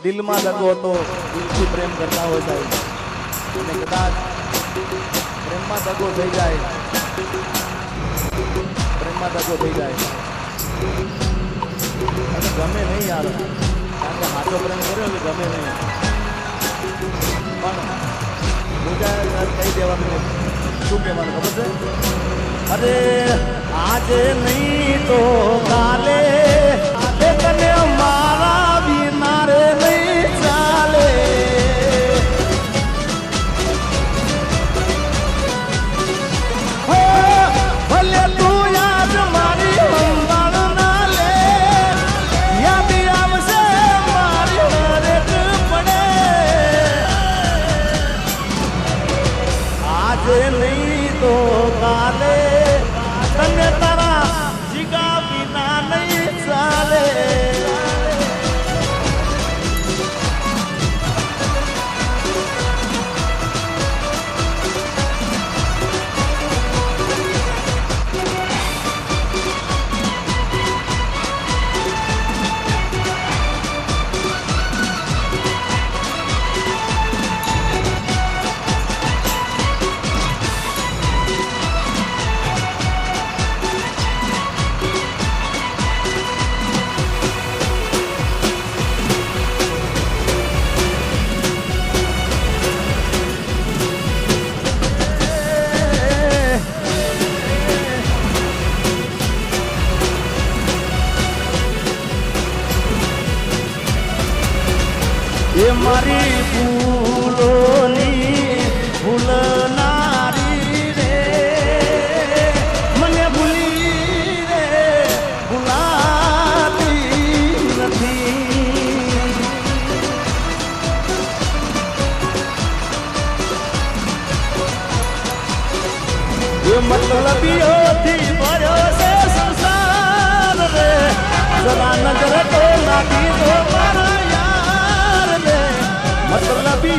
દિલમાં દગો તો દિલથી પ્રેમ કરતા હોય સાહેબ, અને કદાચ પ્રેમમાં દગો થઈ જાય, પ્રેમમાં દગો થઈ જાય અને ગમે નહીં યાર, કારણ કે સાચો પ્રેમ કર્યો એટલે ગમે નહીં, પણ બીજા કહી દેવાનું શું કહેવાનું ખબર છે? અરે આજે નહીં તો કાલે તને મારા વિના રે નહીં ચાલે, ભલે તું યાદ મારી સંભાળ ના લે, યાદ આવશે મારી હરેક પડે, આજે નહીં તો કાલે તને તારા જીગા વિના નહીં ચાલે. એ મારી ભૂલોની ભૂલનારી રે, મને ભૂલી રે ભૂલાતી નથી, એ મતલબીઓથી ભર્યો છે સંસાર રે, જરા નજર તો નાખી દો મારા યાર રે, મતલબી